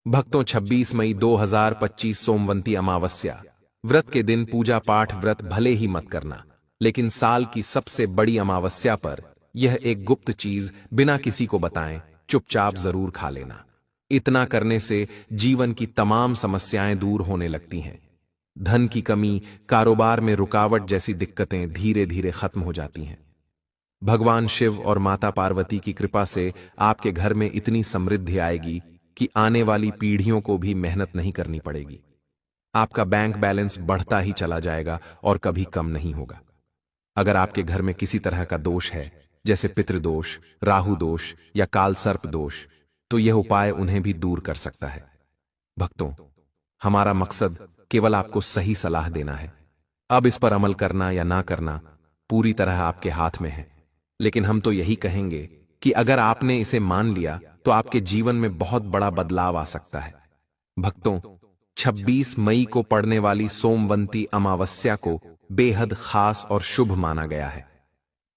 भक्तों 26 मई 2025 सोमवंती अमावस्या व्रत के दिन पूजा पाठ व्रत भले ही मत करना, लेकिन साल की सबसे बड़ी अमावस्या पर यह एक गुप्त चीज बिना किसी को बताएं चुपचाप जरूर खा लेना। इतना करने से जीवन की तमाम समस्याएं दूर होने लगती हैं। धन की कमी, कारोबार में रुकावट जैसी दिक्कतें धीरे धीरे खत्म हो जाती हैं। भगवान शिव और माता पार्वती की कृपा से आपके घर में इतनी समृद्धि आएगी कि आने वाली पीढ़ियों को भी मेहनत नहीं करनी पड़ेगी। आपका बैंक बैलेंस बढ़ता ही चला जाएगा और कभी कम नहीं होगा। अगर आपके घर में किसी तरह का दोष है, जैसे पितृदोष, राहु दोष या काल सर्प दोष, तो यह उपाय उन्हें भी दूर कर सकता है। भक्तों, हमारा मकसद केवल आपको सही सलाह देना है। अब इस पर अमल करना या ना करना पूरी तरह आपके हाथ में है, लेकिन हम तो यही कहेंगे कि अगर आपने इसे मान लिया तो आपके जीवन में बहुत बड़ा बदलाव आ सकता है। भक्तों, 26 मई को पड़ने वाली सोमवंती अमावस्या को बेहद खास और शुभ माना गया है।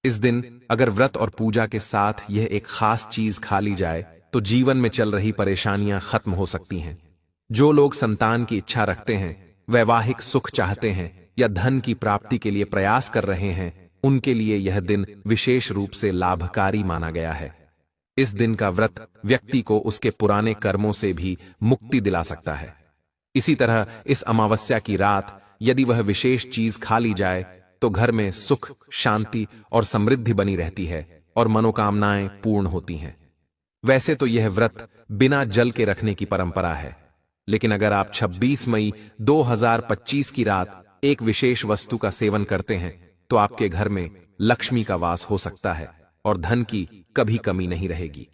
इस दिन अगर व्रत और पूजा के साथ यह एक खास चीज खा ली जाए तो जीवन में चल रही परेशानियां खत्म हो सकती हैं। जो लोग संतान की इच्छा रखते हैं, वैवाहिक सुख चाहते हैं या धन की प्राप्ति के लिए प्रयास कर रहे हैं, उनके लिए यह दिन विशेष रूप से लाभकारी माना गया है। इस दिन का व्रत व्यक्ति को उसके पुराने कर्मों से भी मुक्ति दिला सकता है। इसी तरह इस अमावस्या की रात यदि वह विशेष चीज खा ली जाए तो घर में सुख, शांति और समृद्धि बनी रहती है और मनोकामनाएं पूर्ण होती हैं। वैसे तो यह व्रत बिना जल के रखने की परंपरा है, लेकिन अगर आप 26 मई 2025 की रात एक विशेष वस्तु का सेवन करते हैं तो आपके घर में लक्ष्मी का वास हो सकता है और धन की कभी कमी नहीं रहेगी।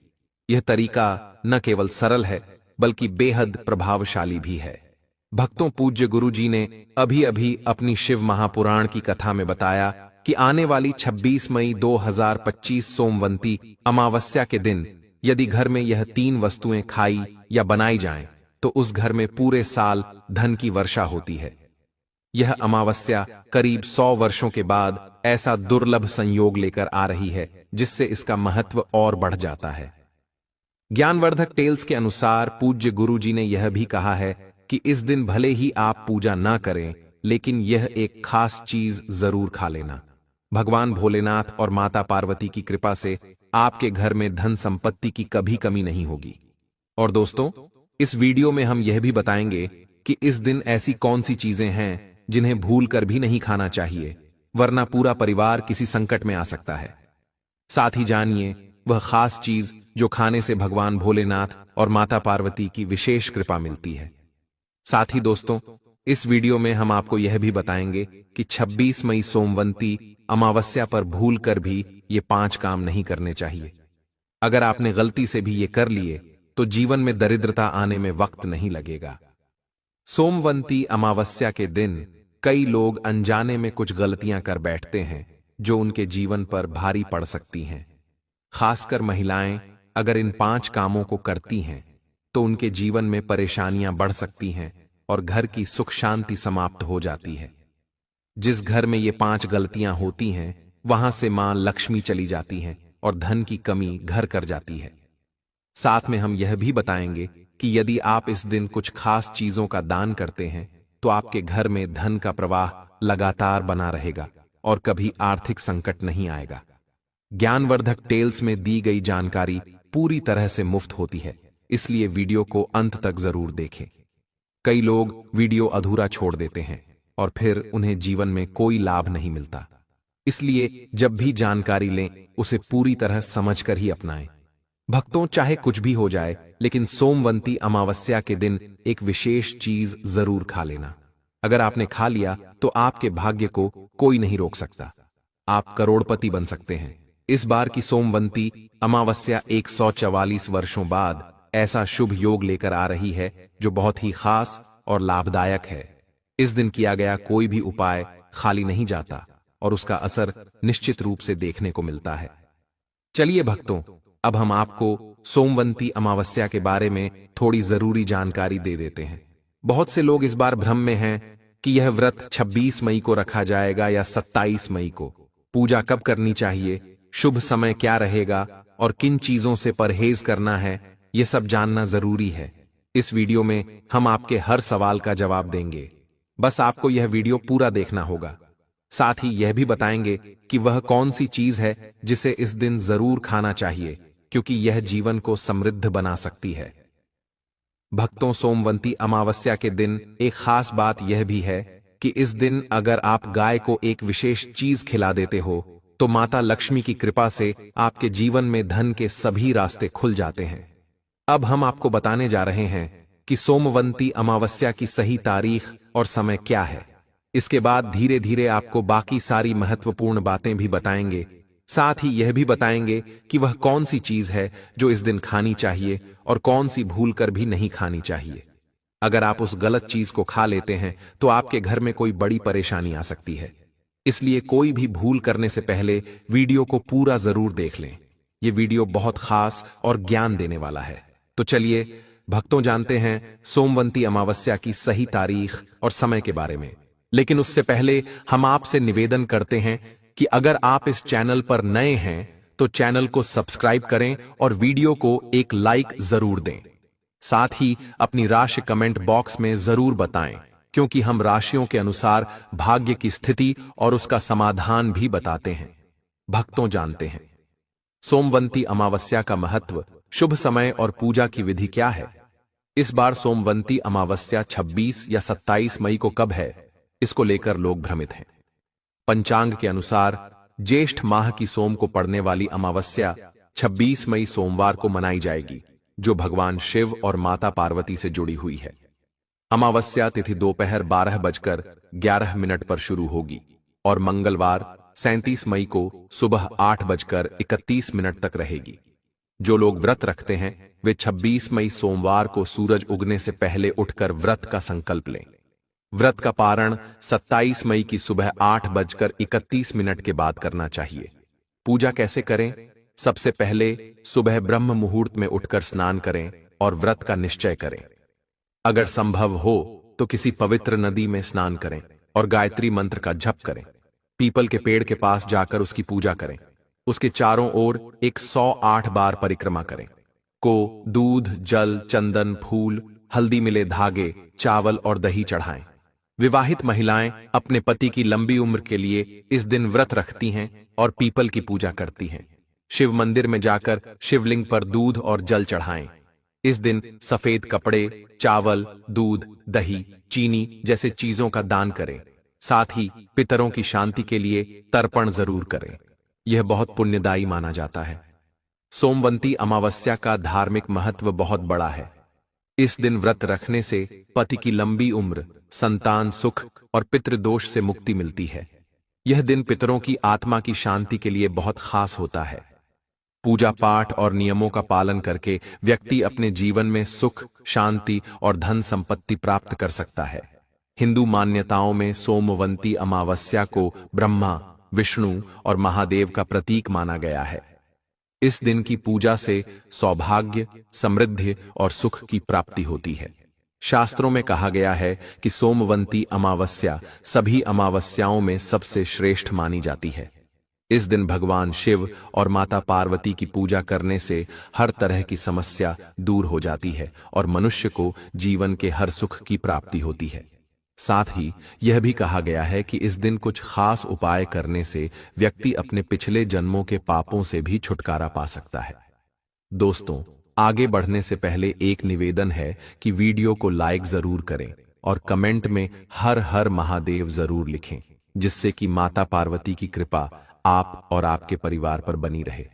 यह तरीका न केवल सरल है बल्कि बेहद प्रभावशाली भी है। भक्तों, पूज्य गुरु जी ने अभी अभी अपनी शिव महापुराण की कथा में बताया कि आने वाली 26 मई 2025 सोमवंती अमावस्या के दिन यदि घर में यह 3 वस्तुएं खाई या बनाई जाएं, तो उस घर में पूरे साल धन की वर्षा होती है। यह अमावस्या करीब 100 वर्षों के बाद ऐसा दुर्लभ संयोग लेकर आ रही है जिससे इसका महत्व और बढ़ जाता है। ज्ञानवर्धक टेल्स के अनुसार पूज्य गुरु जी ने यह भी कहा है कि इस दिन भले ही आप पूजा ना करें, लेकिन यह एक खास चीज जरूर खा लेना। भगवान भोलेनाथ और माता पार्वती की कृपा से आपके घर में धन संपत्ति की कभी कमी नहीं होगी। और दोस्तों, इस वीडियो में हम यह भी बताएंगे कि इस दिन ऐसी कौन सी चीजें हैं जिन्हें भूल कर भी नहीं खाना चाहिए, वरना पूरा परिवार किसी संकट में आ सकता है। साथ ही जानिए वह खास चीज जो खाने से भगवान भोलेनाथ और माता पार्वती की विशेष कृपा मिलती है। साथ ही दोस्तों, इस वीडियो में हम आपको यह भी बताएंगे कि 26 मई सोमवंती अमावस्या पर भूल कर भी ये 5 काम नहीं करने चाहिए। अगर आपने गलती से भी ये कर लिए तो जीवन में दरिद्रता आने में वक्त नहीं लगेगा। सोमवंती अमावस्या के दिन कई लोग अनजाने में कुछ गलतियां कर बैठते हैं जो उनके जीवन पर भारी पड़ सकती हैं। खासकर महिलाएं अगर इन 5 कामों को करती हैं तो उनके जीवन में परेशानियां बढ़ सकती हैं और घर की सुख शांति समाप्त हो जाती है। जिस घर में ये 5 गलतियां होती हैं, वहां से मां लक्ष्मी चली जाती हैं और धन की कमी घर कर जाती है। साथ में हम यह भी बताएंगे कि यदि आप इस दिन कुछ खास चीजों का दान करते हैं तो आपके घर में धन का प्रवाह लगातार बना रहेगा और कभी आर्थिक संकट नहीं आएगा। ज्ञानवर्धक टेल्स में दी गई जानकारी पूरी तरह से मुफ्त होती है, इसलिए वीडियो को अंत तक जरूर देखें। कई लोग वीडियो अधूरा छोड़ देते हैं और फिर उन्हें जीवन में कोई लाभ नहीं मिलता। इसलिए जब भी जानकारी लें उसे पूरी तरह समझकर ही अपनाएं। भक्तों, चाहे कुछ भी हो जाए, लेकिन सोमवंती अमावस्या के दिन एक विशेष चीज जरूर खा लेना। अगर आपने खा लिया तो आपके भाग्य को कोई नहीं रोक सकता। आप करोड़पति बन सकते हैं। इस बार की सोमवंती अमावस्या 144 वर्षों बाद ऐसा शुभ योग लेकर आ रही है जो बहुत ही खास और लाभदायक है। इस दिन किया गया कोई भी उपाय खाली नहीं जाता और उसका असर निश्चित रूप से देखने को मिलता है। चलिए भक्तों, अब हम आपको सोमवंती अमावस्या के बारे में थोड़ी जरूरी जानकारी दे देते हैं। बहुत से लोग इस बार भ्रम में हैं कि यह व्रत 26 मई को रखा जाएगा या 27 मई को। पूजा कब करनी चाहिए, शुभ समय क्या रहेगा और किन चीजों से परहेज करना है, यह सब जानना जरूरी है। इस वीडियो में हम आपके हर सवाल का जवाब देंगे। बस आपको यह वीडियो पूरा देखना होगा। साथ ही यह भी बताएंगे कि वह कौन सी चीज है जिसे इस दिन जरूर खाना चाहिए, क्योंकि यह जीवन को समृद्ध बना सकती है। भक्तों, सोमवंती अमावस्या के दिन एक खास बात यह भी है कि इस दिन अगर आप गाय को एक विशेष चीज खिला देते हो तो माता लक्ष्मी की कृपा से आपके जीवन में धन के सभी रास्ते खुल जाते हैं। अब हम आपको बताने जा रहे हैं कि सोमवंती अमावस्या की सही तारीख और समय क्या है। इसके बाद धीरे धीरे आपको बाकी सारी महत्वपूर्ण बातें भी बताएंगे। साथ ही यह भी बताएंगे कि वह कौन सी चीज है जो इस दिन खानी चाहिए और कौन सी भूल कर भी नहीं खानी चाहिए। अगर आप उस गलत चीज को खा लेते हैं तो आपके घर में कोई बड़ी परेशानी आ सकती है। इसलिए कोई भी भूल करने से पहले वीडियो को पूरा जरूर देख लें। यह वीडियो बहुत खास और ज्ञान देने वाला है। तो चलिए भक्तों, जानते हैं सोमवंती अमावस्या की सही तारीख और समय के बारे में। लेकिन उससे पहले हम आपसे निवेदन करते हैं कि अगर आप इस चैनल पर नए हैं तो चैनल को सब्सक्राइब करें और वीडियो को एक लाइक जरूर दें। साथ ही अपनी राशि कमेंट बॉक्स में जरूर बताएं, क्योंकि हम राशियों के अनुसार भाग्य की स्थिति और उसका समाधान भी बताते हैं। भक्तों, जानते हैं सोमवंती अमावस्या का महत्व, शुभ समय और पूजा की विधि क्या है। इस बार सोमवंती अमावस्या 26 या 27 मई को कब है, इसको लेकर लोग भ्रमित हैं। पंचांग के अनुसार ज्येष्ठ माह की सोम को पड़ने वाली अमावस्या 26 मई सोमवार को मनाई जाएगी, जो भगवान शिव और माता पार्वती से जुड़ी हुई है। अमावस्या तिथि दोपहर 12:11 पर शुरू होगी और मंगलवार 37 मई को सुबह 8:31 तक रहेगी। जो लोग व्रत रखते हैं वे 26 मई सोमवार को सूरज उगने से पहले उठकर व्रत का संकल्प लें। व्रत का पारण 27 मई की सुबह 8:31 के बाद करना चाहिए। पूजा कैसे करें? सबसे पहले सुबह ब्रह्म मुहूर्त में उठकर स्नान करें और व्रत का निश्चय करें। अगर संभव हो तो किसी पवित्र नदी में स्नान करें और गायत्री मंत्र का जप करें। पीपल के पेड़ के पास जाकर उसकी पूजा करें। उसके चारों ओर 108 बार परिक्रमा करें। को दूध, जल, चंदन, फूल, हल्दी मिले धागे, चावल और दही चढ़ाएं। विवाहित महिलाएं अपने पति की लंबी उम्र के लिए इस दिन व्रत रखती हैं और पीपल की पूजा करती हैं। शिव मंदिर में जाकर शिवलिंग पर दूध और जल चढ़ाएं। इस दिन सफेद कपड़े, चावल, दूध, दही, चीनी जैसे चीजों का दान करें। साथ ही पितरों की शांति के लिए तर्पण जरूर करें। यह बहुत पुण्यदायी माना जाता है। सोमवंती अमावस्या का धार्मिक महत्व बहुत बड़ा है। इस दिन व्रत रखने से पति की लंबी उम्र, संतान सुख और पितृदोष से मुक्ति मिलती है। यह दिन पितरों की आत्मा की शांति के लिए बहुत खास होता है। पूजा पाठ और नियमों का पालन करके व्यक्ति अपने जीवन में सुख, शांति और धन संपत्ति प्राप्त कर सकता है। हिंदू मान्यताओं में सोमवंती अमावस्या को ब्रह्मा, विष्णु और महादेव का प्रतीक माना गया है। इस दिन की पूजा से सौभाग्य, समृद्धि और सुख की प्राप्ति होती है। शास्त्रों में कहा गया है कि सोमवंती अमावस्या सभी अमावस्याओं में सबसे श्रेष्ठ मानी जाती है। इस दिन भगवान शिव और माता पार्वती की पूजा करने से हर तरह की समस्या दूर हो जाती है और मनुष्य को जीवन के हर सुख की प्राप्ति होती है। साथ ही यह भी कहा गया है कि इस दिन कुछ खास उपाय करने से व्यक्ति अपने पिछले जन्मों के पापों से भी छुटकारा पा सकता है। दोस्तों, आगे बढ़ने से पहले एक निवेदन है कि वीडियो को लाइक जरूर करें और कमेंट में हर हर महादेव जरूर लिखें, जिससे कि माता पार्वती की कृपा आप और आपके परिवार पर बनी रहे।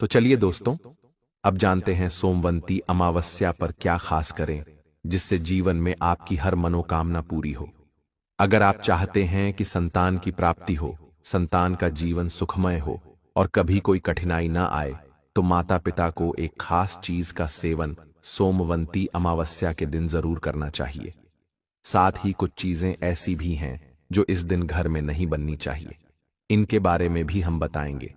तो चलिए दोस्तों, अब जानते हैं सोमवंती अमावस्या पर क्या खास करें जिससे जीवन में आपकी हर मनोकामना पूरी हो। अगर आप चाहते हैं कि संतान की प्राप्ति हो, संतान का जीवन सुखमय हो और कभी कोई कठिनाई ना आए, तो माता पिता को एक खास चीज का सेवन सोमवंती अमावस्या के दिन जरूर करना चाहिए। साथ ही कुछ चीजें ऐसी भी हैं जो इस दिन घर में नहीं बननी चाहिए। इनके बारे में भी हम बताएंगे।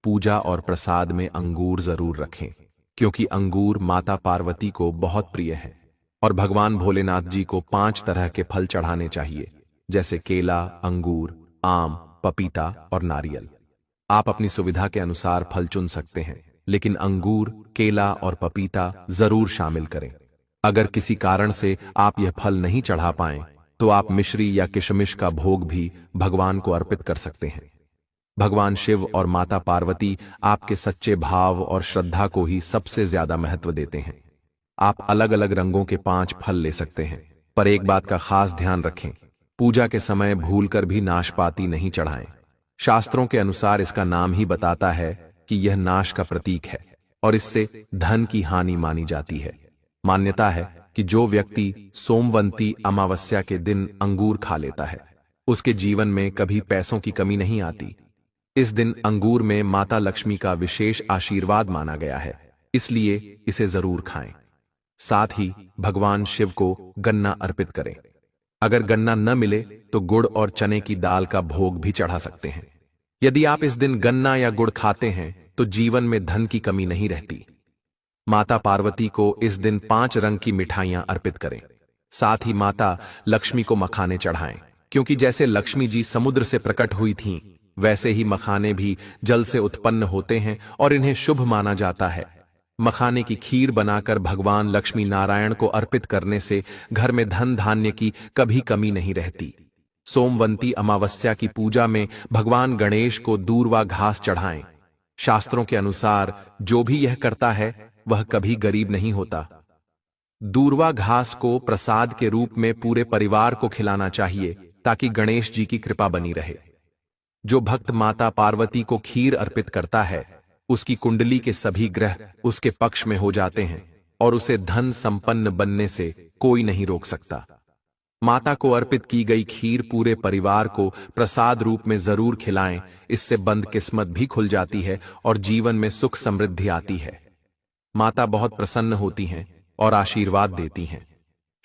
पूजा और प्रसाद में अंगूर जरूर रखें, क्योंकि अंगूर माता पार्वती को बहुत प्रिय है और भगवान भोलेनाथ जी को 5 तरह के फल चढ़ाने चाहिए, जैसे केला, अंगूर, आम, पपीता और नारियल। आप अपनी सुविधा के अनुसार फल चुन सकते हैं, लेकिन अंगूर, केला और पपीता जरूर शामिल करें। अगर किसी कारण से आप यह फल नहीं चढ़ा पाएं, तो आप मिश्री या किशमिश का भोग भी भगवान को अर्पित कर सकते हैं। भगवान शिव और माता पार्वती आपके सच्चे भाव और श्रद्धा को ही सबसे ज्यादा महत्व देते हैं। आप अलग अलग रंगों के 5 फल ले सकते हैं, पर एक बात का खास ध्यान रखें, पूजा के समय भूलकर भी नाशपाती नहीं चढ़ाएं। शास्त्रों के अनुसार इसका नाम ही बताता है कि यह नाश का प्रतीक है और इससे धन की हानि मानी जाती है। मान्यता है कि जो व्यक्ति सोमवंती अमावस्या के दिन अंगूर खा लेता है, उसके जीवन में कभी पैसों की कमी नहीं आती। इस दिन अंगूर में माता लक्ष्मी का विशेष आशीर्वाद माना गया है, इसलिए इसे जरूर खाएं। साथ ही भगवान शिव को गन्ना अर्पित करें। अगर गन्ना न मिले तो गुड़ और चने की दाल का भोग भी चढ़ा सकते हैं। यदि आप इस दिन गन्ना या गुड़ खाते हैं तो जीवन में धन की कमी नहीं रहती। माता पार्वती को इस दिन 5 रंग की मिठाइयां अर्पित करें। साथ ही माता लक्ष्मी को मखाने चढ़ाएं, क्योंकि जैसे लक्ष्मी जी समुद्र से प्रकट हुई थीं, वैसे ही मखाने भी जल से उत्पन्न होते हैं और इन्हें शुभ माना जाता है। मखाने की खीर बनाकर भगवान लक्ष्मी नारायण को अर्पित करने से घर में धन धान्य की कभी कमी नहीं रहती। सोमवंती अमावस्या की पूजा में भगवान गणेश को दूर्वा घास चढ़ाएं। शास्त्रों के अनुसार जो भी यह करता है वह कभी गरीब नहीं होता। दूर्वा घास को प्रसाद के रूप में पूरे परिवार को खिलाना चाहिए ताकि गणेश जी की कृपा बनी रहे। जो भक्त माता पार्वती को खीर अर्पित करता है, उसकी कुंडली के सभी ग्रह उसके पक्ष में हो जाते हैं और उसे धन संपन्न बनने से कोई नहीं रोक सकता। माता को अर्पित की गई खीर पूरे परिवार को प्रसाद रूप में जरूर खिलाएं, इससे बंद किस्मत भी खुल जाती है और जीवन में सुख समृद्धि आती है। माता बहुत प्रसन्न होती हैं और आशीर्वाद देती हैं।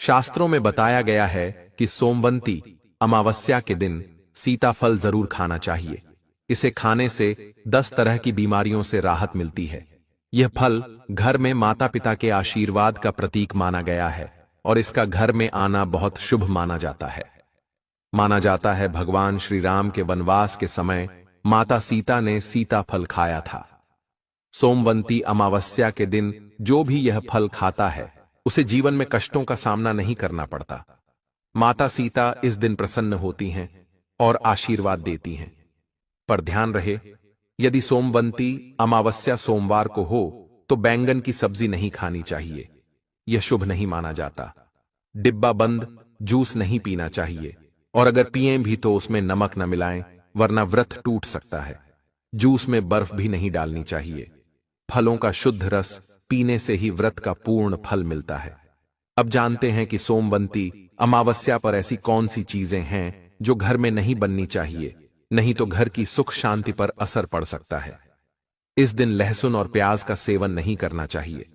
शास्त्रों में बताया गया है कि सोमवंती अमावस्या के दिन सीताफल जरूर खाना चाहिए। इसे खाने से 10 तरह की बीमारियों से राहत मिलती है। यह फल घर में माता पिता के आशीर्वाद का प्रतीक माना गया है और इसका घर में आना बहुत शुभ माना जाता है। माना जाता है भगवान श्री राम के वनवास के समय माता सीता ने सीताफल खाया था। सोमवंती अमावस्या के दिन जो भी यह फल खाता है, उसे जीवन में कष्टों का सामना नहीं करना पड़ता। माता सीता इस दिन प्रसन्न होती हैं और आशीर्वाद देती हैं। पर ध्यान रहे, यदि सोमवंती अमावस्या सोमवार को हो तो बैंगन की सब्जी नहीं खानी चाहिए। यह शुभ नहीं माना जाता। डिब्बा बंद जूस नहीं पीना चाहिए और अगर पिएं भी तो उसमें नमक न मिलाएं, वरना व्रत टूट सकता है। जूस में बर्फ भी नहीं डालनी चाहिए। फलों का शुद्ध रस पीने से ही व्रत का पूर्ण फल मिलता है। अब जानते हैं कि सोमवंती अमावस्या पर ऐसी कौन सी चीजें हैं जो घर में नहीं बननी चाहिए, नहीं तो घर की सुख शांति पर असर पड़ सकता है। इस दिन लहसुन और प्याज का सेवन नहीं करना चाहिए।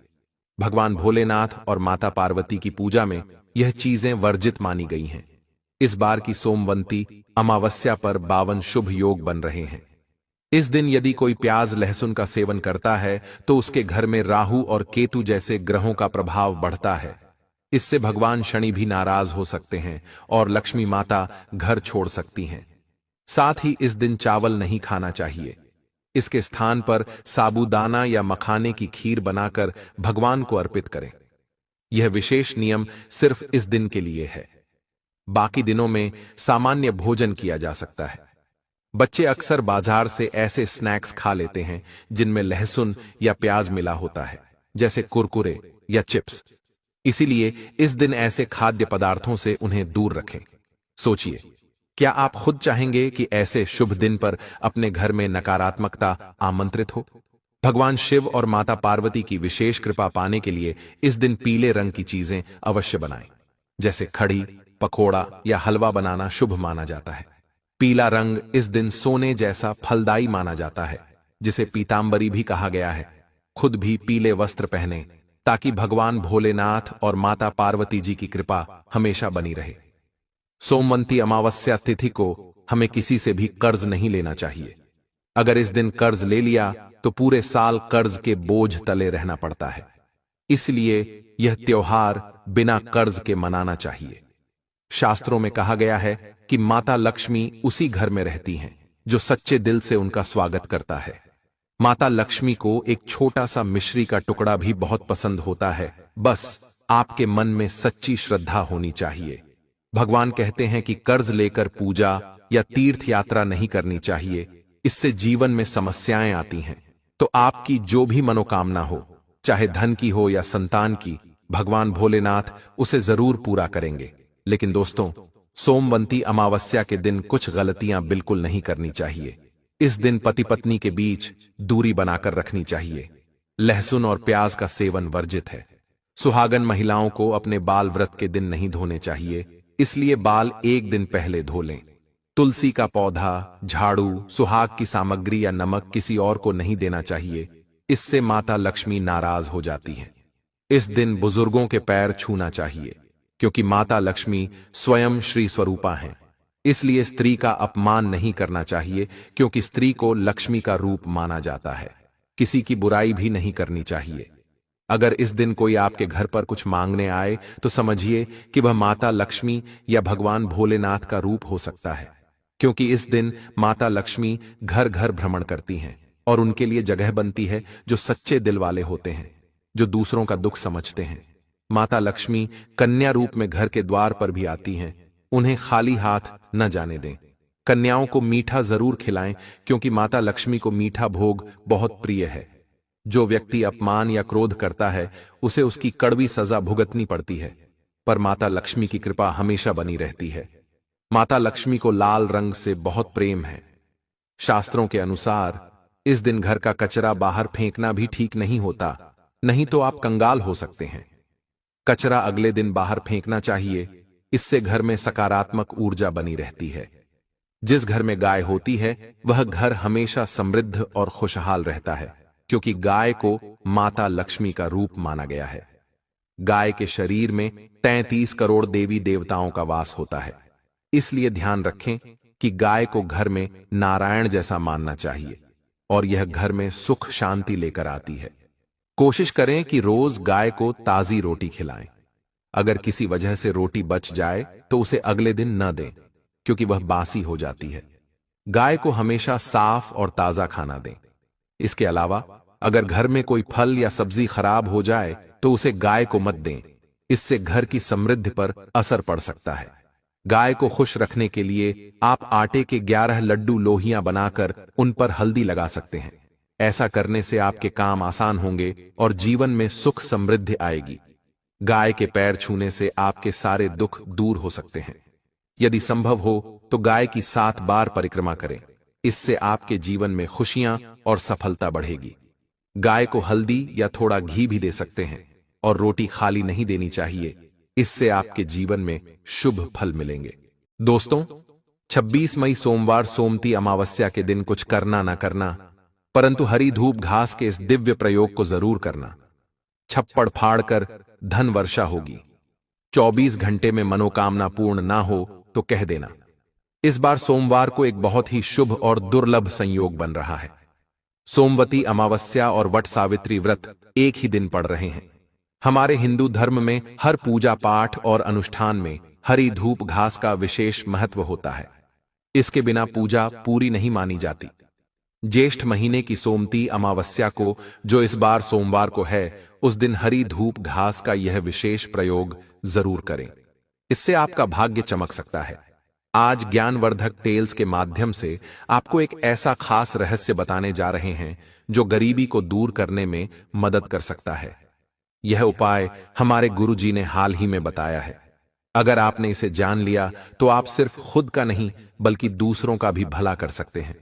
भगवान भोलेनाथ और माता पार्वती की पूजा में यह चीजें वर्जित मानी गई हैं। इस बार की सोमवंती अमावस्या पर 52 शुभ योग बन रहे हैं। इस दिन यदि कोई प्याज लहसुन का सेवन करता है तो उसके घर में राहु और केतु जैसे ग्रहों का प्रभाव बढ़ता है। इससे भगवान शनि भी नाराज हो सकते हैं और लक्ष्मी माता घर छोड़ सकती हैं। साथ ही इस दिन चावल नहीं खाना चाहिए। इसके स्थान पर साबूदाना या मखाने की खीर बनाकर भगवान को अर्पित करें। यह विशेष नियम सिर्फ इस दिन के लिए है। बाकी दिनों में सामान्य भोजन किया जा सकता है। बच्चे अक्सर बाजार से ऐसे स्नैक्स खा लेते हैं जिनमें लहसुन या प्याज मिला होता है, जैसे कुरकुरे या चिप्स। इसीलिए इस दिन ऐसे खाद्य पदार्थों से उन्हें दूर रखें। सोचिए, क्या आप खुद चाहेंगे कि ऐसे शुभ दिन पर अपने घर में नकारात्मकता आमंत्रित हो? भगवान शिव और माता पार्वती की विशेष कृपा पाने के लिए इस दिन पीले रंग की चीजें अवश्य बनाएं, जैसे खड़ी, पकोड़ा या हलवा बनाना शुभ माना जाता है। पीला रंग इस दिन सोने जैसा फलदायी माना जाता है, जिसे पीतांबरी भी कहा गया है। खुद भी पीले वस्त्र पहने ताकि भगवान भोलेनाथ और माता पार्वती जी की कृपा हमेशा बनी रहे। सोमवंती अमावस्या तिथि को हमें किसी से भी कर्ज नहीं लेना चाहिए। अगर इस दिन कर्ज ले लिया तो पूरे साल कर्ज के बोझ तले रहना पड़ता है। इसलिए यह त्योहार बिना कर्ज के मनाना चाहिए। शास्त्रों में कहा गया है कि माता लक्ष्मी उसी घर में रहती हैं जो सच्चे दिल से उनका स्वागत करता है। माता लक्ष्मी को एक छोटा सा मिश्री का टुकड़ा भी बहुत पसंद होता है। बस आपके मन में सच्ची श्रद्धा होनी चाहिए। भगवान कहते हैं कि कर्ज लेकर पूजा या तीर्थ यात्रा नहीं करनी चाहिए, इससे जीवन में समस्याएं आती हैं। तो आपकी जो भी मनोकामना हो, चाहे धन की हो या संतान की, भगवान भोलेनाथ उसे जरूर पूरा करेंगे। लेकिन दोस्तों, सोमवती अमावस्या के दिन कुछ गलतियां बिल्कुल नहीं करनी चाहिए। इस दिन पति पत्नी के बीच दूरी बनाकर रखनी चाहिए। लहसुन और प्याज का सेवन वर्जित है। सुहागन महिलाओं को अपने बाल व्रत के दिन नहीं धोने चाहिए, इसलिए बाल एक दिन पहले धो लें। तुलसी का पौधा, झाड़ू, सुहाग की सामग्री या नमक किसी और को नहीं देना चाहिए, इससे माता लक्ष्मी नाराज हो जाती हैं। इस दिन बुजुर्गों के पैर छूना चाहिए, क्योंकि माता लक्ष्मी स्वयं श्री स्वरूपा हैं। इसलिए स्त्री का अपमान नहीं करना चाहिए, क्योंकि स्त्री को लक्ष्मी का रूप माना जाता है। किसी की बुराई भी नहीं करनी चाहिए। अगर इस दिन कोई आपके घर पर कुछ मांगने आए तो समझिए कि वह माता लक्ष्मी या भगवान भोलेनाथ का रूप हो सकता है, क्योंकि इस दिन माता लक्ष्मी घर घर भ्रमण करती हैं और उनके लिए जगह बनती है जो सच्चे दिल वाले होते हैं, जो दूसरों का दुख समझते हैं। माता लक्ष्मी कन्या रूप में घर के द्वार पर भी आती हैं, उन्हें खाली हाथ न जाने दें। कन्याओं को मीठा जरूर खिलाएं, क्योंकि माता लक्ष्मी को मीठा भोग बहुत प्रिय है। जो व्यक्ति अपमान या क्रोध करता है, उसे उसकी कड़वी सजा भुगतनी पड़ती है, पर माता लक्ष्मी की कृपा हमेशा बनी रहती है। माता लक्ष्मी को लाल रंग से बहुत प्रेम है। शास्त्रों के अनुसार इस दिन घर का कचरा बाहर फेंकना भी ठीक नहीं होता, नहीं तो आप कंगाल हो सकते हैं। कचरा अगले दिन बाहर फेंकना चाहिए, इससे घर में सकारात्मक ऊर्जा बनी रहती है। जिस घर में गाय होती है, वह घर हमेशा समृद्ध और खुशहाल रहता है, क्योंकि गाय को माता लक्ष्मी का रूप माना गया है। गाय के शरीर में 33 करोड़ देवी देवताओं का वास होता है। इसलिए ध्यान रखें कि गाय को घर में नारायण जैसा मानना चाहिए, और यह घर में सुख शांति लेकर आती है। कोशिश करें कि रोज गाय को ताजी रोटी खिलाएं। अगर किसी वजह से रोटी बच जाए तो उसे अगले दिन न दें, क्योंकि वह बासी हो जाती है। गाय को हमेशा साफ और ताजा खाना दें। इसके अलावा अगर घर में कोई फल या सब्जी खराब हो जाए तो उसे गाय को मत दें, इससे घर की समृद्धि पर असर पड़ सकता है। गाय को खुश रखने के लिए आप आटे के 11 लड्डू लोहियां बनाकर उन पर हल्दी लगा सकते हैं। ऐसा करने से आपके काम आसान होंगे और जीवन में सुख समृद्धि आएगी। गाय के पैर छूने से आपके सारे दुख दूर हो सकते हैं। यदि संभव हो तो गाय की 7 बार परिक्रमा करें, इससे आपके जीवन में खुशियां और सफलता बढ़ेगी। गाय को हल्दी या थोड़ा घी भी दे सकते हैं, और रोटी खाली नहीं देनी चाहिए, इससे आपके जीवन में शुभ फल मिलेंगे। दोस्तों, 26 मई सोमवार सोमती अमावस्या के दिन कुछ करना ना करना, परंतु हरी धूप घास के इस दिव्य प्रयोग को जरूर करना। छप्पड़ फाड़कर धन वर्षा होगी। 24 घंटे में मनोकामना पूर्ण ना हो तो कह देना। इस बार सोमवार को एक बहुत ही शुभ और दुर्लभ संयोग बन रहा है। सोमवती अमावस्या और वट सावित्री व्रत एक ही दिन पड़ रहे हैं। हमारे हिंदू धर्म में हर पूजा पाठ और अनुष्ठान में हरी धूप घास का विशेष महत्व होता है। इसके बिना पूजा पूरी नहीं मानी जाती। ज्येष्ठ महीने की सोमती अमावस्या को, जो इस बार सोमवार को है, उस दिन हरी धूप घास का यह विशेष प्रयोग जरूर करें। इससे आपका भाग्य चमक सकता है। आज ज्ञानवर्धक टेल्स के माध्यम से आपको एक ऐसा खास रहस्य बताने जा रहे हैं जो गरीबी को दूर करने में मदद कर सकता है। यह उपाय हमारे गुरुजी ने हाल ही में बताया है। अगर आपने इसे जान लिया तो आप सिर्फ खुद का नहीं बल्कि दूसरों का भी भला कर सकते हैं।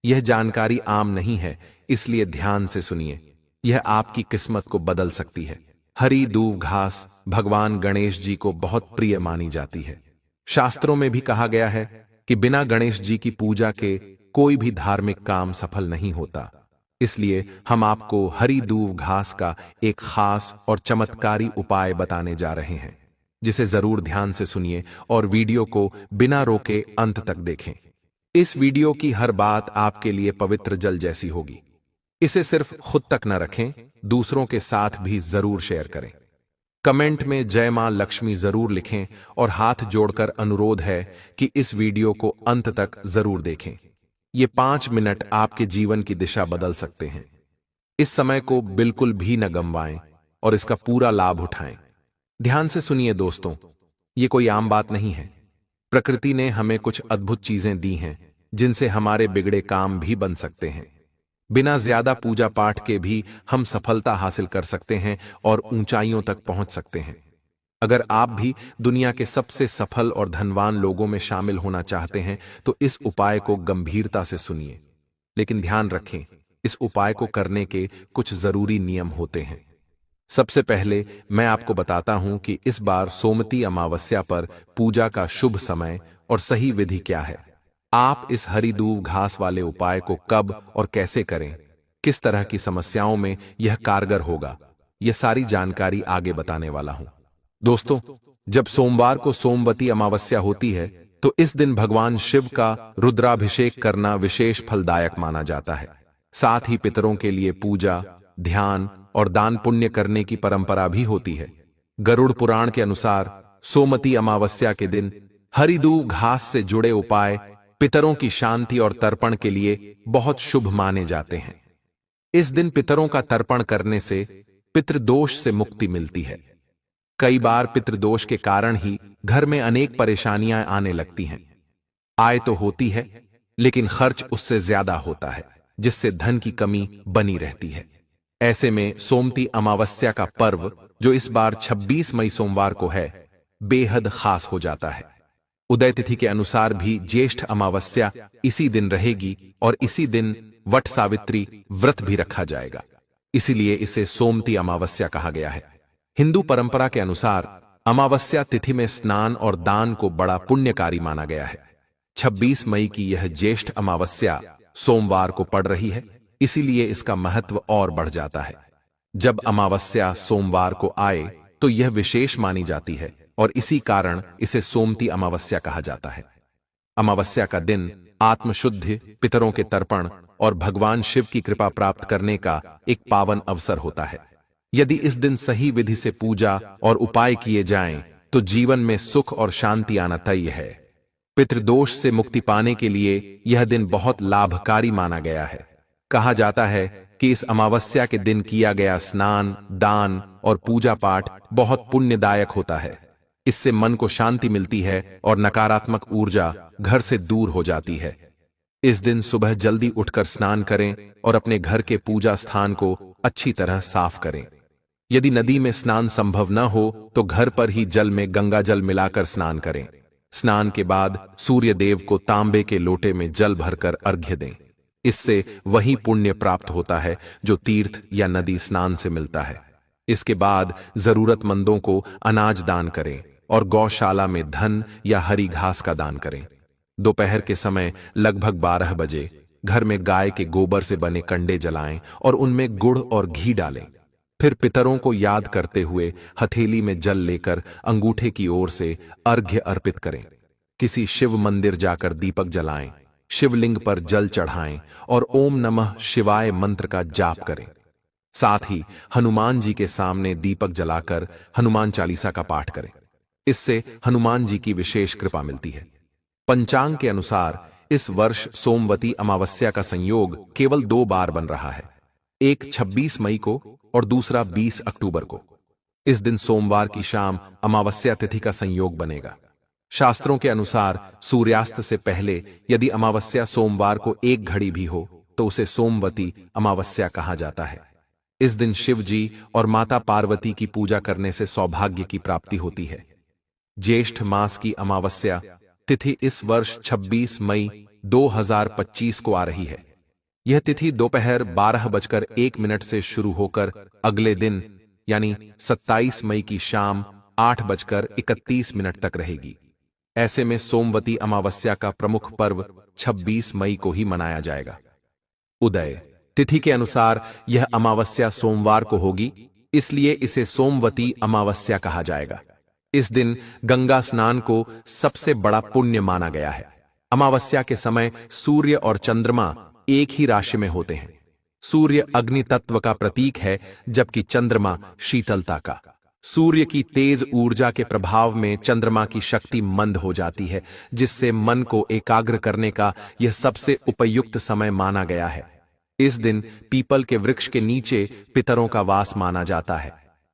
यह जानकारी आम नहीं है, इसलिए ध्यान से सुनिए। यह आपकी किस्मत को बदल सकती है। हरी दूब घास भगवान गणेश जी को बहुत प्रिय मानी जाती है। शास्त्रों में भी कहा गया है कि बिना गणेश जी की पूजा के कोई भी धार्मिक काम सफल नहीं होता। इसलिए हम आपको हरी दूब घास का एक खास और चमत्कारी उपाय बताने जा रहे हैं, जिसे जरूर ध्यान से सुनिए और वीडियो को बिना रोके अंत तक देखें। इस वीडियो की हर बात आपके लिए पवित्र जल जैसी होगी। इसे सिर्फ खुद तक न रखें, दूसरों के साथ भी जरूर शेयर करें। कमेंट में जय मां लक्ष्मी जरूर लिखें और हाथ जोड़कर अनुरोध है कि इस वीडियो को अंत तक जरूर देखें। ये 5 मिनट आपके जीवन की दिशा बदल सकते हैं। इस समय को बिल्कुल भी न गंवाएं और इसका पूरा लाभ उठाएं। ध्यान से सुनिए दोस्तों, ये कोई आम बात नहीं है। प्रकृति ने हमें कुछ अद्भुत चीजें दी हैं जिनसे हमारे बिगड़े काम भी बन सकते हैं। बिना ज्यादा पूजा पाठ के भी हम सफलता हासिल कर सकते हैं और ऊंचाइयों तक पहुंच सकते हैं। अगर आप भी दुनिया के सबसे सफल और धनवान लोगों में शामिल होना चाहते हैं तो इस उपाय को गंभीरता से सुनिए। लेकिन ध्यान रखें, इस उपाय को करने के कुछ जरूरी नियम होते हैं। सबसे पहले मैं आपको बताता हूं कि इस बार सोमवती अमावस्या पर पूजा का शुभ समय और सही विधि क्या है। आप इस हरी दूब घास वाले उपाय को कब और कैसे करें, किस तरह की समस्याओं में यह कारगर होगा, यह सारी जानकारी आगे बताने वाला हूं। दोस्तों, जब सोमवार को सोमवती अमावस्या होती है तो इस दिन भगवान शिव का रुद्राभिषेक करना विशेष फलदायक माना जाता है। साथ ही पितरों के लिए पूजा, ध्यान और दान पुण्य करने की परंपरा भी होती है। गरुड़ पुराण के अनुसार सोमवती अमावस्या के दिन हरी दूब घास से जुड़े उपाय पितरों की शांति और तर्पण के लिए बहुत शुभ माने जाते हैं। इस दिन पितरों का तर्पण करने से पितृदोष से मुक्ति मिलती है। कई बार पितृदोष के कारण ही घर में अनेक परेशानियां आने लगती हैं। आय तो होती है लेकिन खर्च उससे ज्यादा होता है, जिससे धन की कमी बनी रहती है। ऐसे में सोमवती अमावस्या का पर्व, जो इस बार 26 मई सोमवार को है, बेहद खास हो जाता है। उदय तिथि के अनुसार भी ज्येष्ठ अमावस्या इसी दिन रहेगी और इसी दिन वट सावित्री व्रत भी रखा जाएगा। इसीलिए इसे सोमवती अमावस्या कहा गया है। हिंदू परंपरा के अनुसार अमावस्या तिथि में स्नान और दान को बड़ा पुण्यकारी माना गया है। 26 मई की यह ज्येष्ठ अमावस्या सोमवार को पड़ रही है, इसीलिए इसका महत्व और बढ़ जाता है। जब अमावस्या सोमवार को आए तो यह विशेष मानी जाती है और इसी कारण इसे सोमवती अमावस्या कहा जाता है। अमावस्या का दिन आत्मशुद्धि, पितरों के तर्पण और भगवान शिव की कृपा प्राप्त करने का एक पावन अवसर होता है। यदि इस दिन सही विधि से पूजा और उपाय किए जाएं, तो जीवन में सुख और शांति आना तय है। पितृदोष से मुक्ति पाने के लिए यह दिन बहुत लाभकारी माना गया है। कहा जाता है कि इस अमावस्या के दिन किया गया स्नान, दान और पूजा पाठ बहुत पुण्यदायक होता है। इससे मन को शांति मिलती है और नकारात्मक ऊर्जा घर से दूर हो जाती है। इस दिन सुबह जल्दी उठकर स्नान करें और अपने घर के पूजा स्थान को अच्छी तरह साफ करें। यदि नदी में स्नान संभव न हो तो घर पर ही जल में गंगा जल मिलाकर स्नान करें। स्नान के बाद सूर्य देव को तांबे के लोटे में जल भरकर अर्घ्य दें। इससे वही पुण्य प्राप्त होता है जो तीर्थ या नदी स्नान से मिलता है। इसके बाद जरूरतमंदों को अनाज दान करें और गौशाला में धन या हरी घास का दान करें। दोपहर के समय लगभग 12 बजे घर में गाय के गोबर से बने कंडे जलाएं और उनमें गुड़ और घी डालें। फिर पितरों को याद करते हुए हथेली में जल लेकर अंगूठे की ओर से अर्घ्य अर्पित करें। किसी शिव मंदिर जाकर दीपक जलाएं, शिवलिंग पर जल चढ़ाएं और ओम नमः शिवाय मंत्र का जाप करें। साथ ही हनुमान जी के सामने दीपक जलाकर हनुमान चालीसा का पाठ करें। इससे हनुमान जी की विशेष कृपा मिलती है। पंचांग के अनुसार इस वर्ष सोमवती अमावस्या का संयोग केवल 2 बार बन रहा है, एक 26 मई को और दूसरा 20 अक्टूबर को। इस दिन सोमवार की शाम अमावस्या तिथि का संयोग बनेगा। शास्त्रों के अनुसार सूर्यास्त से पहले यदि अमावस्या सोमवार को 1 घड़ी भी हो तो उसे सोमवती अमावस्या कहा जाता है। इस दिन शिव जी और माता पार्वती की पूजा करने से सौभाग्य की प्राप्ति होती है। ज्येष्ठ मास की अमावस्या तिथि इस वर्ष 26 मई 2025 को आ रही है। यह तिथि दोपहर 12:01 से शुरू होकर अगले दिन यानी 27 मई की शाम 8:31 तक रहेगी। ऐसे में सोमवती अमावस्या का प्रमुख पर्व 26 मई को ही मनाया जाएगा। उदय तिथि के अनुसार यह अमावस्या सोमवार को होगी, इसलिए इसे सोमवती अमावस्या कहा जाएगा। इस दिन गंगा स्नान को सबसे बड़ा पुण्य माना गया है। अमावस्या के समय सूर्य और चंद्रमा एक ही राशि में होते हैं। सूर्य अग्नि तत्व का प्रतीक है, जबकि चंद्रमा शीतलता का। सूर्य की तेज ऊर्जा के प्रभाव में चंद्रमा की शक्ति मंद हो जाती है, जिससे मन को एकाग्र करने का यह सबसे उपयुक्त समय माना गया है। इस दिन पीपल के वृक्ष के नीचे पितरों का वास माना जाता है।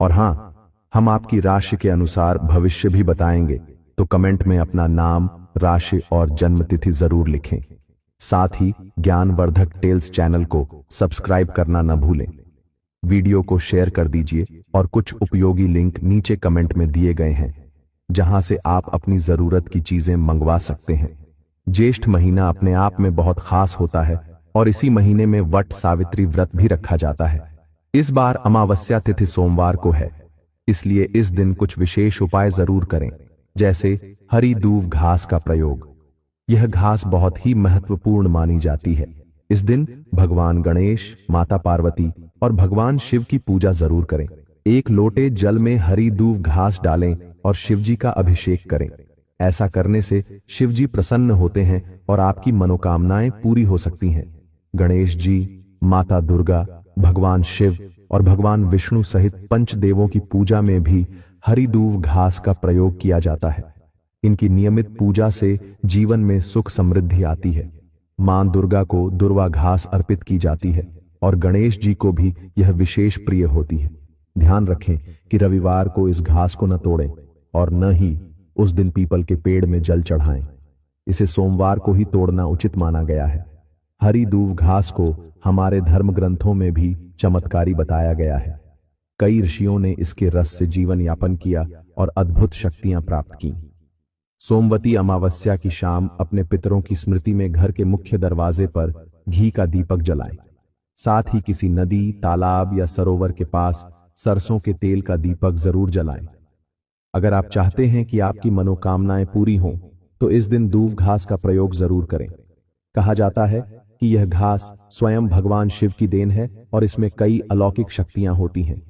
और हाँ, हम आपकी राशि के अनुसार भविष्य भी बताएंगे, तो कमेंट में अपना नाम, राशि और जन्मतिथि जरूर लिखें। साथ ही ज्ञानवर्धक टेल्स चैनल को सब्सक्राइब करना न भूलें। वीडियो को शेयर कर दीजिए और कुछ उपयोगी लिंक नीचे कमेंट में दिए गए हैं, जहां से आप अपनी जरूरत की चीजें मंगवा सकते हैं। ज्येष्ठ महीना अपने आप में बहुत खास होता है और इसी महीने में वट सावित्री व्रत भी रखा जाता है। इस बार अमावस्या तिथि सोमवार को है, इसलिए इस दिन कुछ विशेष उपाय जरूर करें, जैसे हरी दूब घास का प्रयोग। यह घास बहुत ही महत्वपूर्ण मानी जाती है। इस दिन भगवान गणेश, माता पार्वती और भगवान शिव की पूजा जरूर करें। एक लोटे जल में हरी दूब घास डालें और शिवजी का अभिषेक करें। ऐसा करने से शिवजी प्रसन्न होते हैं और आपकी मनोकामनाएं पूरी हो सकती हैं। गणेश जी, माता दुर्गा, भगवान शिव और भगवान विष्णु सहित पंचदेवों की पूजा में भी हरी दूब घास का प्रयोग किया जाता है। इनकी नियमित पूजा से जीवन में सुख समृद्धि आती है। मां दुर्गा को दुर्वा घास अर्पित की जाती है और गणेश जी को भी यह विशेष प्रिय होती है। ध्यान रखें कि रविवार को इस घास को न तोड़ें और न ही उस दिन पीपल के पेड़ में जल चढ़ाएं। इसे सोमवार को ही तोड़ना उचित माना गया है। हरी दूब घास को हमारे धर्म ग्रंथों में भी चमत्कारी बताया गया है। कई ऋषियों ने इसके रस से जीवन यापन किया और अद्भुत शक्तियां प्राप्त की। सोमवती अमावस्या की शाम अपने पितरों की स्मृति में घर के मुख्य दरवाजे पर घी का दीपक जलाएं। साथ ही किसी नदी, तालाब या सरोवर के पास सरसों के तेल का दीपक जरूर जलाएं। अगर आप चाहते हैं कि आपकी मनोकामनाएं पूरी हों, तो इस दिन दूब घास का प्रयोग जरूर करें। कहा जाता है कि यह घास स्वयं भगवान शिव की देन है और इसमें कई अलौकिक शक्तियां होती हैं।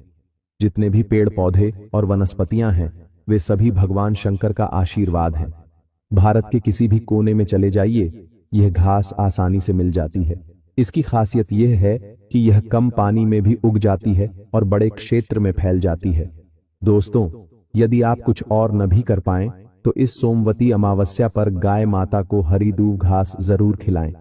जितने भी पेड़ पौधे और वनस्पतियां हैं, वे सभी भगवान शंकर का आशीर्वाद हैं। भारत के किसी भी कोने में चले जाइए, यह घास आसानी से मिल जाती है। इसकी खासियत यह है कि यह कम पानी में भी उग जाती है और बड़े क्षेत्र में फैल जाती है। दोस्तों, यदि आप कुछ और न भी कर पाएं, तो इस सोमवती अमावस्या पर गाय माता को हरी दूब घास जरूर खिलाएं।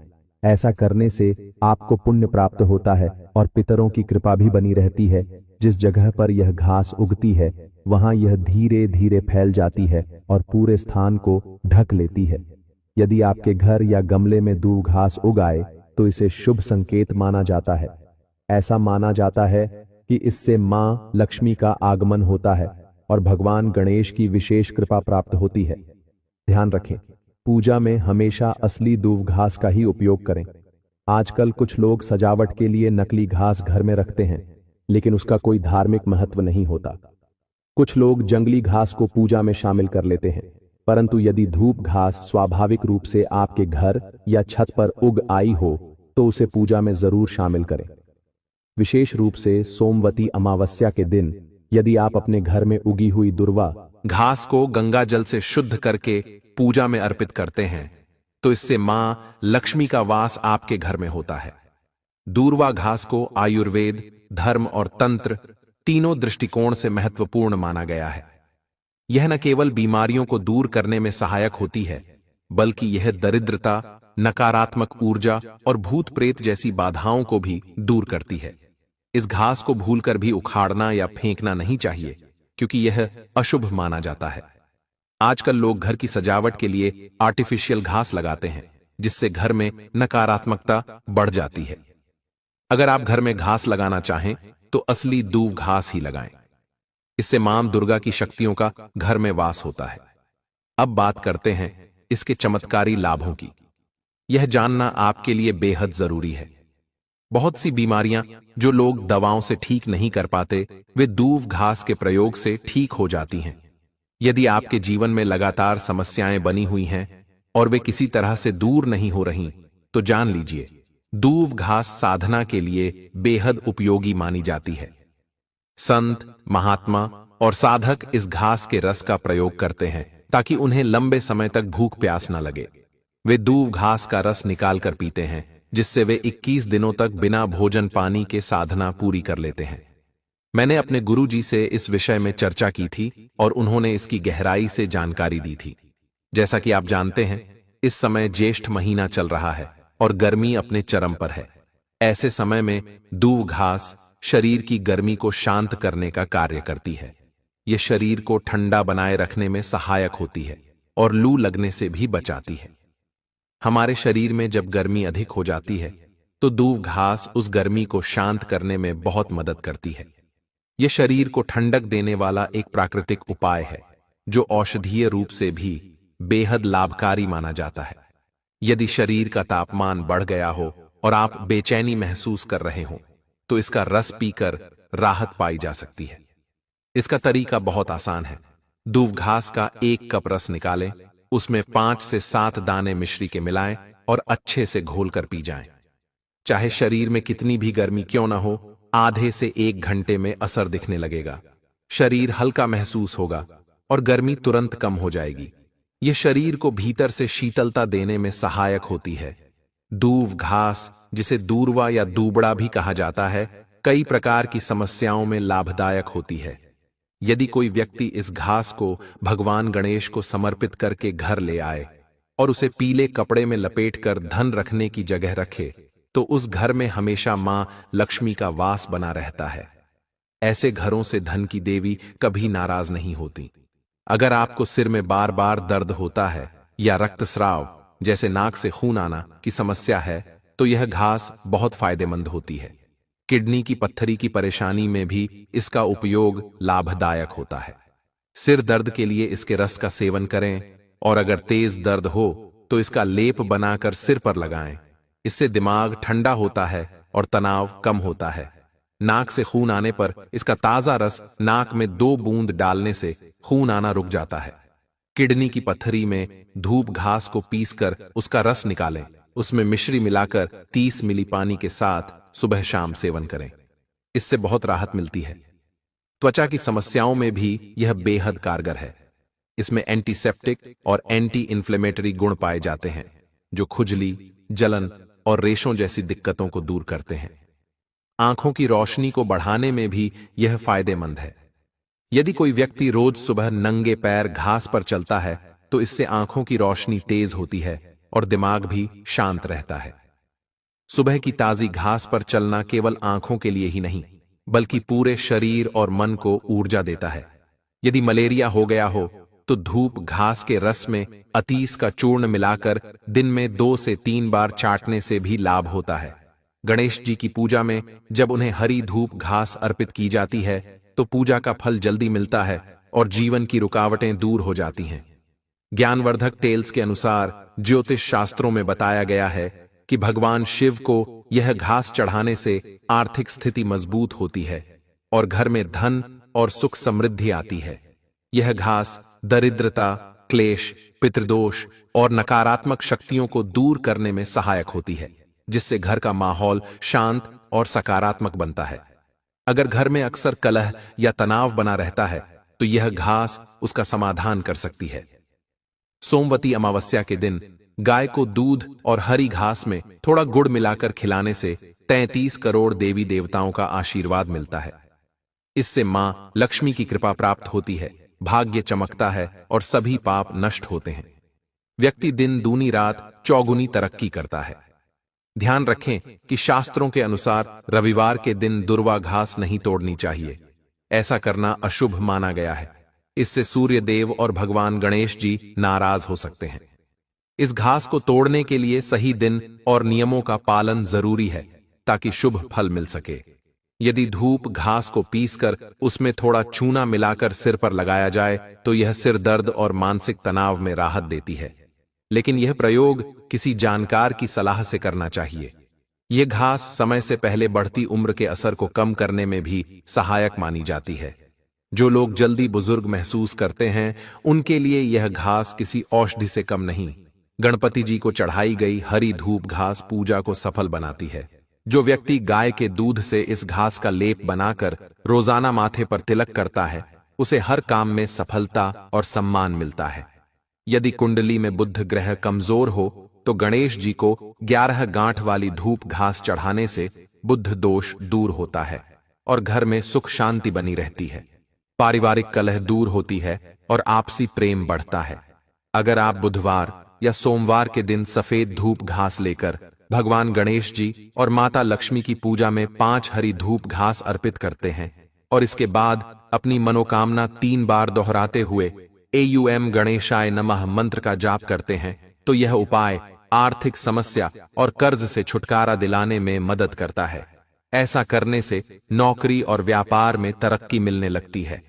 ऐसा करने से आपको पुण्य प्राप्त होता है और पितरों की कृपा भी बनी रहती है। जिस जगह पर यह घास उगती है, वहां यह धीरे धीरे फैल जाती है और पूरे स्थान को ढक लेती है। यदि आपके घर या गमले में दूब घास उग आए, तो इसे शुभ संकेत माना जाता है। ऐसा माना जाता है कि इससे मां लक्ष्मी का आगमन होता है और भगवान गणेश की विशेष कृपा प्राप्त होती है। ध्यान रखें, पूजा में हमेशा असली दूब घास का ही उपयोग करें। आजकल कुछ लोग सजावट के लिए नकली घास घर में रखते हैं, लेकिन उसका कोई धार्मिक महत्व नहीं होता। कुछ लोग जंगली घास को पूजा में शामिल कर लेते हैं, परंतु यदि धूप घास स्वाभाविक रूप से आपके घर या छत पर उग आई हो, तो उसे पूजा में जरूर शामिल करें। विशेष रूप से सोमवती अमावस्या के दिन यदि आप अपने घर में उगी हुई दुर्वा घास को गंगा जल से शुद्ध करके पूजा में अर्पित करते हैं, तो इससे मां लक्ष्मी का वास आपके घर में होता है। दूर्वा घास को आयुर्वेद, धर्म और तंत्र तीनों दृष्टिकोण से महत्वपूर्ण माना गया है। यह न केवल बीमारियों को दूर करने में सहायक होती है, बल्कि यह दरिद्रता, नकारात्मक ऊर्जा और भूत प्रेत जैसी बाधाओं को भी दूर करती है। इस घास को भूलकर भी उखाड़ना या फेंकना नहीं चाहिए, क्योंकि यह अशुभ माना जाता है। आजकल लोग घर की सजावट के लिए आर्टिफिशियल घास लगाते हैं, जिससे घर में नकारात्मकता बढ़ जाती है। अगर आप घर में घास लगाना चाहें, तो असली दूब घास ही लगाएं। इससे मां दुर्गा की शक्तियों का घर में वास होता है। अब बात करते हैं इसके चमत्कारी लाभों की। यह जानना आपके लिए बेहद जरूरी है। बहुत सी बीमारियां जो लोग दवाओं से ठीक नहीं कर पाते, वे दूब घास के प्रयोग से ठीक हो जाती हैं। यदि आपके जीवन में लगातार समस्याएं बनी हुई हैं और वे किसी तरह से दूर नहीं हो रही, तो जान लीजिए, दूब घास साधना के लिए बेहद उपयोगी मानी जाती है। संत, महात्मा और साधक इस घास के रस का प्रयोग करते हैं ताकि उन्हें लंबे समय तक भूख प्यास न लगे। वे दूब घास का रस निकालकर पीते हैं, जिससे वे 21 दिनों तक बिना भोजन पानी के साधना पूरी कर लेते हैं। मैंने अपने गुरुजी से इस विषय में चर्चा की थी और उन्होंने इसकी गहराई से जानकारी दी थी। जैसा कि आप जानते हैं, इस समय ज्येष्ठ महीना चल रहा है और गर्मी अपने चरम पर है। ऐसे समय में दूब घास शरीर की गर्मी को शांत करने का कार्य करती है। यह शरीर को ठंडा बनाए रखने में सहायक होती है और लू लगने से भी बचाती है। हमारे शरीर में जब गर्मी अधिक हो जाती है तो दूब घास उस गर्मी को शांत करने में बहुत मदद करती है। यह शरीर को ठंडक देने वाला एक प्राकृतिक उपाय है जो औषधीय रूप से भी बेहद लाभकारी माना जाता है। यदि शरीर का तापमान बढ़ गया हो और आप बेचैनी महसूस कर रहे हो तो इसका रस पीकर राहत पाई जा सकती है। इसका तरीका बहुत आसान है। दूब घास का 1 कप रस निकालें, उसमें 5 से 7 दाने मिश्री के मिलाएं और अच्छे से घोलकर पी जाएं। चाहे शरीर में कितनी भी गर्मी क्यों ना हो, आधे से 1 घंटे में असर दिखने लगेगा। शरीर हल्का महसूस होगा और गर्मी तुरंत कम हो जाएगी। यह शरीर को भीतर से शीतलता देने में सहायक होती है। दूब घास, जिसे दूर्वा या दूबड़ा भी कहा जाता है, कई प्रकार की समस्याओं में लाभदायक होती है। यदि कोई व्यक्ति इस घास को भगवान गणेश को समर्पित करके घर ले आए और उसे पीले कपड़े में लपेटकर धन रखने की जगह रखे तो उस घर में हमेशा मां लक्ष्मी का वास बना रहता है। ऐसे घरों से धन की देवी कभी नाराज नहीं होती। अगर आपको सिर में बार बार दर्द होता है या रक्तस्राव जैसे नाक से खून आना की समस्या है तो यह घास बहुत फायदेमंद होती है। किडनी की पत्थरी की परेशानी में भी इसका उपयोग लाभदायक होता है। सिर दर्द के लिए इसके रस का सेवन करें और अगर तेज दर्द हो तो इसका लेप बनाकर सिर पर लगाएं। इससे दिमाग ठंडा होता है और तनाव कम होता है। नाक से खून आने पर इसका ताजा रस नाक में 2 बूंद डालने से खून आना रुक जाता है। किडनी की पत्थरी में धूप घास को पीसकर उसका रस निकालें, उसमें मिश्री मिलाकर 30 मिली पानी के साथ सुबह शाम सेवन करें। इससे बहुत राहत मिलती है। त्वचा की समस्याओं में भी यह बेहद कारगर है। इसमें एंटीसेप्टिक और एंटी इन्फ्लेमेटरी गुण पाए जाते हैं जो खुजली, जलन और रेशों जैसी दिक्कतों को दूर करते हैं। आंखों की रोशनी को बढ़ाने में भी यह फायदेमंद है। यदि कोई व्यक्ति रोज सुबह नंगे पैर घास पर चलता है तो इससे आंखों की रोशनी तेज होती है और दिमाग भी शांत रहता है। सुबह की ताजी घास पर चलना केवल आंखों के लिए ही नहीं बल्कि पूरे शरीर और मन को ऊर्जा देता है। यदि मलेरिया हो गया हो तो धूप घास के रस में अतीस का चूर्ण मिलाकर दिन में 2 से 3 बार चाटने से भी लाभ होता है। गणेश जी की पूजा में जब उन्हें हरी धूप घास अर्पित की जाती है तो पूजा का फल जल्दी मिलता है और जीवन की रुकावटें दूर हो जाती हैं। ज्ञानवर्धक टेल्स के अनुसार ज्योतिष शास्त्रों में बताया गया है कि भगवान शिव को यह घास चढ़ाने से आर्थिक स्थिति मजबूत होती है और घर में धन और सुख समृद्धि आती है। यह घास दरिद्रता, क्लेश, पितृदोष और नकारात्मक शक्तियों को दूर करने में सहायक होती है, जिससे घर का माहौल शांत और सकारात्मक बनता है। अगर घर में अक्सर कलह या तनाव बना रहता है तो यह घास उसका समाधान कर सकती है। सोमवती अमावस्या के दिन गाय को दूध और हरी घास में थोड़ा गुड़ मिलाकर खिलाने से 33 करोड़ देवी देवताओं का आशीर्वाद मिलता है। इससे मां लक्ष्मी की कृपा प्राप्त होती है, भाग्य चमकता है और सभी पाप नष्ट होते हैं। व्यक्ति दिन दूनी रात चौगुनी तरक्की करता है। ध्यान रखें कि शास्त्रों के अनुसार रविवार के दिन दुर्वा घास नहीं तोड़नी चाहिए। ऐसा करना अशुभ माना गया है। इससे सूर्य देव और भगवान गणेश जी नाराज हो सकते हैं। इस घास को तोड़ने के लिए सही दिन और नियमों का पालन जरूरी है ताकि शुभ फल मिल सके। यदि धूप घास को पीसकर उसमें थोड़ा चूना मिलाकर सिर पर लगाया जाए तो यह सिर दर्द और मानसिक तनाव में राहत देती है, लेकिन यह प्रयोग किसी जानकार की सलाह से करना चाहिए। यह घास समय से पहले बढ़ती उम्र के असर को कम करने में भी सहायक मानी जाती है। जो लोग जल्दी बुजुर्ग महसूस करते हैं उनके लिए यह घास किसी औषधि से कम नहीं। गणपति जी को चढ़ाई गई हरी धूप घास पूजा को सफल बनाती है। जो व्यक्ति गाय के दूध से इस घास का लेप बनाकर रोजाना माथे पर तिलक करता है उसे हर काम में सफलता और सम्मान मिलता है। यदि कुंडली में बुध ग्रह कमजोर हो तो गणेश जी को 11 गांठ वाली धूप घास चढ़ाने से बुध दोष दूर होता है और घर में सुख शांति बनी रहती है। पारिवारिक कलह दूर होती है और आपसी प्रेम बढ़ता है। अगर आप बुधवार या सोमवार के दिन सफेद धूप घास लेकर भगवान गणेश जी और माता लक्ष्मी की पूजा में 5 हरी धूप घास अर्पित करते हैं और इसके बाद अपनी मनोकामना 3 बार दोहराते हुए एयुएम गणेशाय नमः मंत्र का जाप करते हैं तो यह उपाय आर्थिक समस्या और कर्ज से छुटकारा दिलाने में मदद करता है। ऐसा करने से नौकरी और व्यापार में तरक्की मिलने लगती है।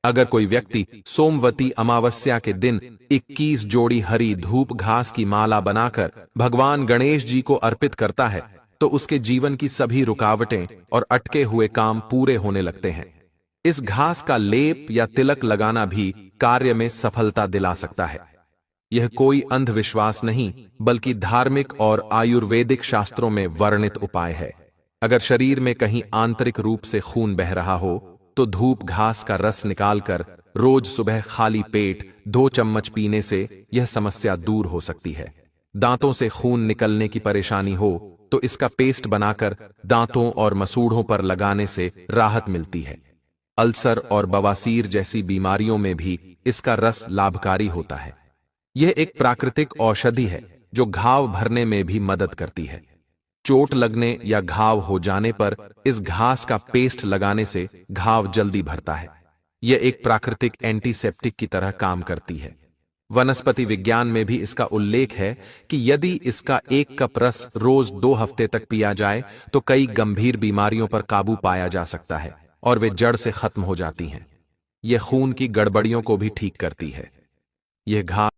अगर कोई व्यक्ति सोमवती अमावस्या के दिन 21 जोड़ी हरी धूप घास की माला बनाकर भगवान गणेश जी को अर्पित करता है तो उसके जीवन की सभी रुकावटें और अटके हुए काम पूरे होने लगते हैं। इस घास का लेप या तिलक लगाना भी कार्य में सफलता दिला सकता है। यह कोई अंधविश्वास नहीं बल्कि धार्मिक और आयुर्वेदिक शास्त्रों में वर्णित उपाय है। अगर शरीर में कहीं आंतरिक रूप से खून बह रहा हो तो धूप घास का रस निकालकर रोज सुबह खाली पेट 2 चम्मच पीने से यह समस्या दूर हो सकती है। दांतों से खून निकलने की परेशानी हो तो इसका पेस्ट बनाकर दांतों और मसूड़ों पर लगाने से राहत मिलती है। अल्सर और बवासीर जैसी बीमारियों में भी इसका रस लाभकारी होता है। यह एक प्राकृतिक औषधि है जो घाव भरने में भी मदद करती है। चोट लगने या घाव हो जाने पर इस घास का पेस्ट लगाने से घाव जल्दी भरता है। यह एक प्राकृतिक एंटीसेप्टिक की तरह काम करती है। वनस्पति विज्ञान में भी इसका उल्लेख है कि यदि इसका 1 कप रस रोज 2 हफ्ते तक पिया जाए तो कई गंभीर बीमारियों पर काबू पाया जा सकता है और वे जड़ से खत्म हो जाती हैं। यह खून की गड़बड़ियों को भी ठीक करती है। यह घास